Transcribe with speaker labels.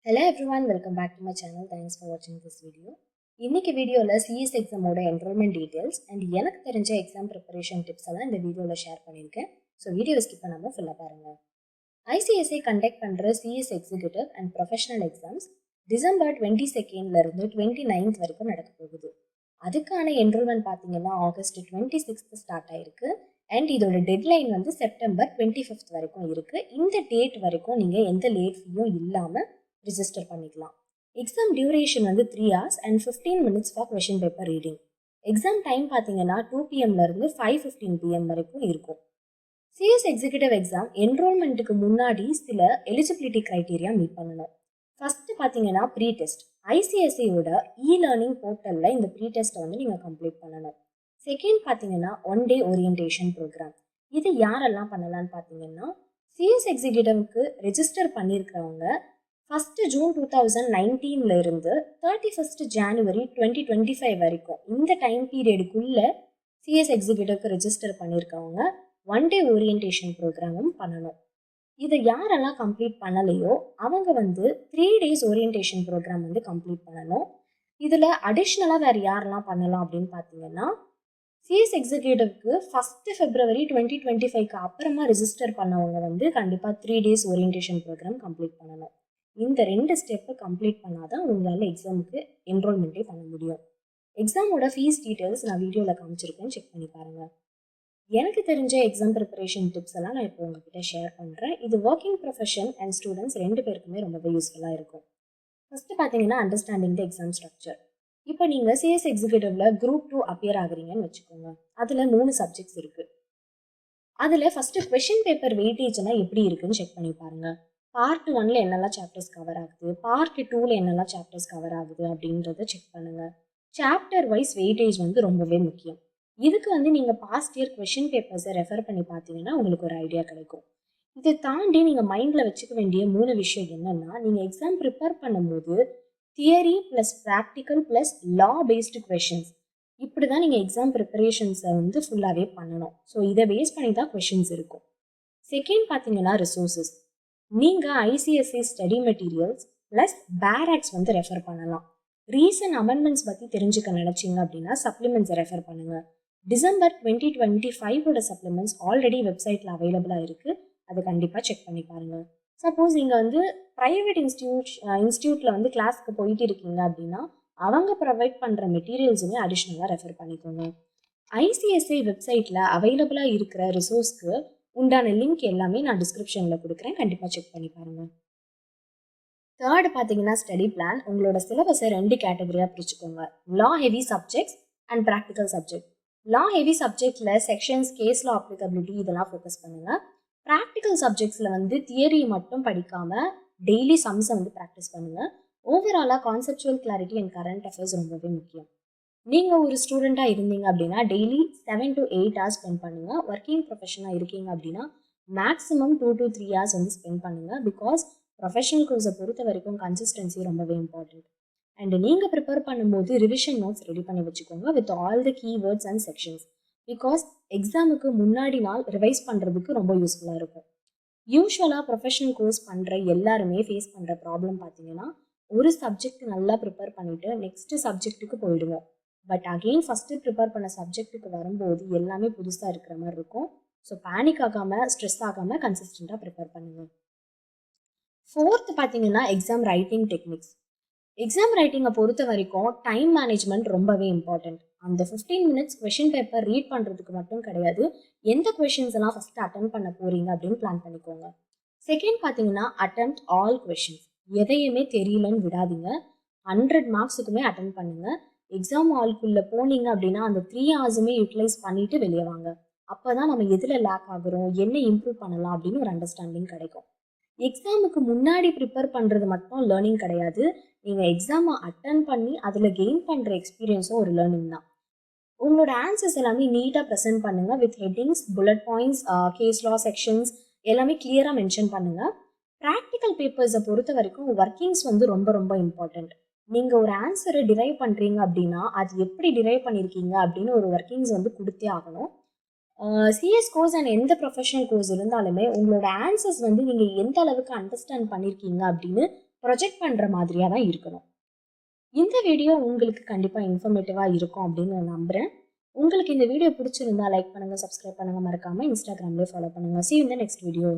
Speaker 1: Hello everyone, welcome back to my channel. Thanks for watching this video. இன்னைக்கு வீடியோல CS எக்ஸாமோட enrolment details and எனக்கு தெரிஞ்ச exam preparation tips எல்லாம் இந்த வீடியோல ஷேர் பண்ணியிருக்கேன். ஸோ வீடியோ ஸ்கிப் பண்ணாம ஃபுல்லாக பாருங்க. ஐசிஎஸ்ஐ கண்டக்ட் பண்ற CS executive and professional exams December 22nd இருந்து 29th வரைக்கும் நடக்க போகுது. அதுக்கான என்ரோல்மெண்ட் பார்த்தீங்கன்னா ஆகஸ்ட் 26th ஸ்டார்ட் ஆயிருக்கு அண்ட் இதோட டெட்லைன் வந்து செப்டம்பர் 25th வரைக்கும் இருக்கு. இந்த டேட் வரைக்கும் நீங்க எந்த லேட் ஃபீயும் இல்லாம ரிஜிஸ்டர் பண்ணிக்கலாம். எக்ஸாம் டியூரேஷன் வந்து 3 hours and 15 minutes for question paper reading. Exam time பார்த்தீங்கன்னா 2 PM இருந்து 5:15 PM வரைக்கும் இருக்கும். சிஎஸ் எக்ஸிக்யூட்டிவ் எக்ஸாம் என்ரோல்மெண்ட்டுக்கு முன்னாடி சில எலிஜிபிலிட்டி க்ரைட்டீரியா மீட் பண்ணணும். ஃபர்ஸ்ட் பார்த்தீங்கன்னா ப்ரீ டெஸ்ட். ஐசிஎஸ்சியோட லேர்னிங் போர்ட்டலில் இந்த ப்ரீ டெஸ்ட்டை வந்து நீங்கள் கம்ப்ளீட் பண்ணணும். செகண்ட் பார்த்தீங்கன்னா 1 day ஓரியன்டேஷன் ப்ரோக்ராம். இது யாரெல்லாம் பண்ணலான்னு பார்த்தீங்கன்னா சிஎஸ் எக்ஸிக்யூட்டிவ்க்கு ரெஜிஸ்டர் பண்ணியிருக்கிறவங்க 1st June 2019 இருந்து 31st January 2025 வரைக்கும் இந்த டைம் பீரியடுக்குள்ள சிஎஸ் எக்ஸிக்யூட்டிவ்க்கு ரெஜிஸ்டர் பண்ணியிருக்கவங்க 1 day ஓரியன்டேஷன் ப்ரோக்ராமும் பண்ணணும். இதை யாரெல்லாம் கம்ப்ளீட் பண்ணலையோ அவங்க வந்து 3 days ஓரியன்டேஷன் ப்ரோக்ராம் வந்து கம்ப்ளீட் பண்ணணும். இதில் அடிஷ்னலாக வேறு யாரெல்லாம் பண்ணலாம் அப்படின்னு பார்த்தீங்கன்னா சிஎஸ் எக்ஸிக்யூட்டிவ்க்கு 1st February 2025க்கு அப்புறமா ரெஜிஸ்டர் பண்ணவங்க வந்து கண்டிப்பாக 3 days ஓரியன்டேஷன் ப்ரோக்ராம் கம்ப்ளீட் பண்ணணும். இந்த 2 ஸ்டெப்பை கம்ப்ளீட் பண்ணாதான் உங்களால் எக்ஸாமுக்கு என்ரோல்மெண்ட்டே பண்ண முடியும். எக்ஸாமோட ஃபீஸ் டீட்டெயில்ஸ் நான் வீடியோவில் காமிச்சிருக்கேன், செக் பண்ணி பாருங்கள். எனக்கு தெரிஞ்ச எக்ஸாம் ப்ரிப்பரேஷன் டிப்ஸ் எல்லாம் நான் இப்போ உங்ககிட்ட ஷேர் பண்ணுறேன். இது ஒர்க்கிங் ப்ரொஃபஷன் அண்ட் ஸ்டூடெண்ட்ஸ் 2 பேருக்குமே ரொம்பவே யூஸ்ஃபுல்லாக இருக்கும். ஃபஸ்ட்டு பார்த்தீங்கன்னா அண்டர்ஸ்டாண்டிங் த எக்ஸாம் ஸ்ட்ரக்சர். இப்போ நீங்கள் சிஎஸ் எக்ஸிக்யூட்டிவ்ல குரூப் 2 அப்பியர் ஆகுறீங்கன்னு வச்சுக்கோங்க. அதில் 3 சப்ஜெக்ட்ஸ் இருக்குது. அதில் ஃபஸ்ட்டு கொஷின் பேப்பர் வெயிட்டேஜ்லாம் எப்படி இருக்குன்னு செக் பண்ணி பாருங்கள். பார்ட் 1ல் என்னெல்லாம் சாப்டர்ஸ் கவர் ஆகுது, பார்ட் 2ல் என்னெல்லாம் சாப்டர்ஸ் கவர் ஆகுது அப்படின்றத செக் பண்ணுங்கள். சாப்டர் வைஸ் வெயிட்டேஜ் வந்து ரொம்பவே முக்கியம். இதுக்கு வந்து நீங்கள் பாஸ்ட் இயர் கொஷின் பேப்பர்ஸை ரெஃபர் பண்ணி பார்த்தீங்கன்னா உங்களுக்கு ஒரு ஐடியா கிடைக்கும். இதை தாண்டி நீங்கள் மைண்டில் வச்சுக்க வேண்டிய 3 விஷயம் என்னென்னா, நீங்கள் எக்ஸாம் ப்ரிப்பேர் பண்ணும்போது தியரி ப்ளஸ் ப்ராக்டிக்கல் ப்ளஸ் லா பேஸ்டு கொஷின்ஸ் இப்படி தான் நீங்கள் எக்ஸாம் ப்ரிப்பரேஷன்ஸை வந்து ஃபுல்லாகவே பண்ணணும். ஸோ இதை பேஸ் பண்ணி தான் கொஷின்ஸ் இருக்கும். செகண்ட் பார்த்தீங்கன்னா ரிசோர்ஸஸ். நீங்கள் ஐசிஎஸ்சி ஸ்டடி மெட்டீரியல்ஸ் ப்ளஸ் பேராக்ஸ் வந்து ரெஃபர் பண்ணலாம். ரீசன்ட் அமெண்ட்மெண்ட்ஸ் பற்றி தெரிஞ்சுக்க நினச்சிங்க அப்படின்னா சப்ளிமெண்ட்ஸை ரெஃபர் பண்ணுங்கள். டிசம்பர் 2025 சப்ளிமெண்ட்ஸ் ஆல்ரெடி வெப்சைட்டில் அவைலபிளாக இருக்குது. அதை கண்டிப்பாக செக் பண்ணி பாருங்கள். சப்போஸ் நீங்கள் வந்து ப்ரைவேட் இன்ஸ்டியூட்டில் வந்து கிளாஸ்க்கு போயிட்டு இருக்கீங்க அப்படின்னா அவங்க ப்ரொவைட் பண்ணுற மெட்டீரியல்ஸுமே அடிஷ்னலாக ரெஃபர் பண்ணிக்கோங்க. ஐசிஎஸ்சி வெப்சைட்டில் அவைலபிளாக இருக்கிற ரிசோர்ஸ்க்கு உண்டான லிங்க் எல்லாமே நான் டிஸ்கிரிப்ஷனில் கொடுக்குறேன், கண்டிப்பாக செக் பண்ணி பாருங்கள். தேர்ட் பார்த்தீங்கன்னா ஸ்டடி பிளான். உங்களோட சிலபஸை 2 கேட்டகரியாக பிரிச்சுக்கோங்க. Law heavy subjects and practical subject. Law heavy சப்ஜெக்டில் செக்ஷன்ஸ், கேஸ் லா அப்ளிகபிலிட்டி இதெல்லாம் ஃபோக்கஸ் பண்ணுங்கள். ப்ராக்டிக்கல் சப்ஜெக்ட்ஸில் வந்து தியரி மட்டும் படிக்காமல் டெய்லி சம்ஸை வந்து ப்ராக்டிஸ் பண்ணுங்கள். ஓவராலாக conceptual clarity and current affairs ரொம்பவே முக்கியம். நீங்கள் ஒரு ஸ்டூடெண்ட்டாக இருந்தீங்க அப்படின்னா டெய்லி 7 to 8 hours ஸ்பெண்ட் பண்ணுங்கள். ஒர்க்கிங் ப்ரொஃபஷனாக இருக்கீங்க அப்படின்னா மேக்ஸிமம் 2 to 3 hours வந்து ஸ்பெண்ட் பண்ணுங்கள். பிகாஸ் ப்ரொஃபஷனல் கோர்ஸை பொறுத்த வரைக்கும் கன்சிஸ்டன்சி ரொம்பவே இம்பார்ட்டன்ட். அண்ட் நீங்கள் ப்ரிப்பேர் பண்ணும்போது ரிவிஷன் நோட்ஸ் ரெடி பண்ணி வச்சுக்கோங்க with all the keywords and sections. Because எக்ஸாமுக்கு முன்னாடி நாள் ரிவைஸ் பண்ணுறதுக்கு ரொம்ப யூஸ்ஃபுல்லாக இருக்கும். யூஸ்வலாக ப்ரொஃபஷனல் கோர்ஸ் பண்ணுற எல்லாருமே ஃபேஸ் பண்ணுற ப்ராப்ளம் பார்த்தீங்கன்னா ஒரு சப்ஜெக்ட் நல்லா ப்ரிப்பேர் பண்ணிவிட்டு நெக்ஸ்ட்டு சப்ஜெக்ட்டுக்கு போயிடுவோம். பட் அகெயின் ஃபஸ்ட்டு ப்ரிப்பேர் பண்ண சப்ஜெக்ட்டுக்கு வரும்போது எல்லாமே புதுசாக இருக்கிற மாதிரி இருக்கும். ஸோ பேனிக் ஆகாமல், ஸ்ட்ரெஸ் ஆகாமல் கன்சிஸ்டண்ட்டாக ப்ரிப்பேர் பண்ணுங்கள். ஃபோர்த்து பார்த்தீங்கன்னா எக்ஸாம் ரைட்டிங் டெக்னிக்ஸ். எக்ஸாம் ரைட்டிங்கை பொறுத்த வரைக்கும் டைம் மேனேஜ்மெண்ட் ரொம்பவே இம்பார்ட்டண்ட். அந்த 15 minutes கொஷின் பேப்பர் ரீட் பண்ணுறதுக்கு மட்டும் கிடையாது, எந்த கொஷின்ஸ் எல்லாம் ஃபஸ்ட்டு அட்டெம்ட் பண்ண போகிறீங்க அப்படின்னு பிளான் பண்ணிக்கோங்க. செகண்ட் பார்த்தீங்கன்னா அட்டெம்ப்ட் ஆல் கொஷின்ஸ். எதையுமே தெரியலன்னு விடாதீங்க. 100 marksக்குமே அட்டெம்ட் பண்ணுங்கள். எக்ஸாம் ஹால்குள்ளே போனீங்க அப்படின்னா அந்த 3 hours யூட்டிலைஸ் பண்ணிவிட்டு வெளியே வாங்க. அப்போ தான் நம்ம எதில் லேக் ஆகுறோம், என்ன இம்ப்ரூவ் பண்ணலாம் அப்படின்னு ஒரு அண்டர்ஸ்டாண்டிங் கிடைக்கும். எக்ஸாமுக்கு முன்னாடி ப்ரிப்பேர் பண்ணுறது மட்டும் லேர்னிங் கிடையாது. நீங்கள் எக்ஸாமை அட்டன் பண்ணி அதில் கெயின் பண்ணுற எக்ஸ்பீரியன்ஸும் ஒரு லேர்னிங் தான். உங்களோட ஆன்சர்ஸ் எல்லாமே நீட்டாக ப்ரெசென்ட் பண்ணுங்கள் with headings, bullet points, case law sections எல்லாமே கிளியராக மென்ஷன் பண்ணுங்கள். ப்ராக்டிக்கல் பேப்பர்ஸை பொறுத்த வரைக்கும் ஒர்க்கிங்ஸ் வந்து ரொம்ப ரொம்ப இம்பார்ட்டண்ட். நீங்கள் ஒரு ஆன்சரை டிரைவ் பண்ணுறீங்க அப்படின்னா அது எப்படி டிரைவ் பண்ணியிருக்கீங்க அப்படின்னு ஒரு ஒர்க்கிங்ஸ் வந்து கொடுத்தே ஆகணும். சிஎஸ் கோர்ஸ் அண்ட் எந்த ப்ரொஃபஷனல் கோர்ஸ் இருந்தாலுமே உங்களோட ஆன்சர்ஸ் வந்து நீங்கள் எந்த அளவுக்கு அண்டர்ஸ்டாண்ட் பண்ணியிருக்கீங்க அப்படின்னு ப்ரொஜெக்ட் பண்ணுற மாதிரியாக தான் இருக்கணும். இந்த வீடியோ உங்களுக்கு கண்டிப்பாக இன்ஃபர்மேட்டிவாக இருக்கும் அப்படின்னு நான் நம்புகிறேன். உங்களுக்கு இந்த வீடியோ பிடிச்சிருந்தா லைக் பண்ணுங்கள், சப்ஸ்கிரைப் பண்ணுங்கள், மறக்காமல் இன்ஸ்டாகிராம்லேயே ஃபாலோ பண்ணுங்கள். See you in the next video.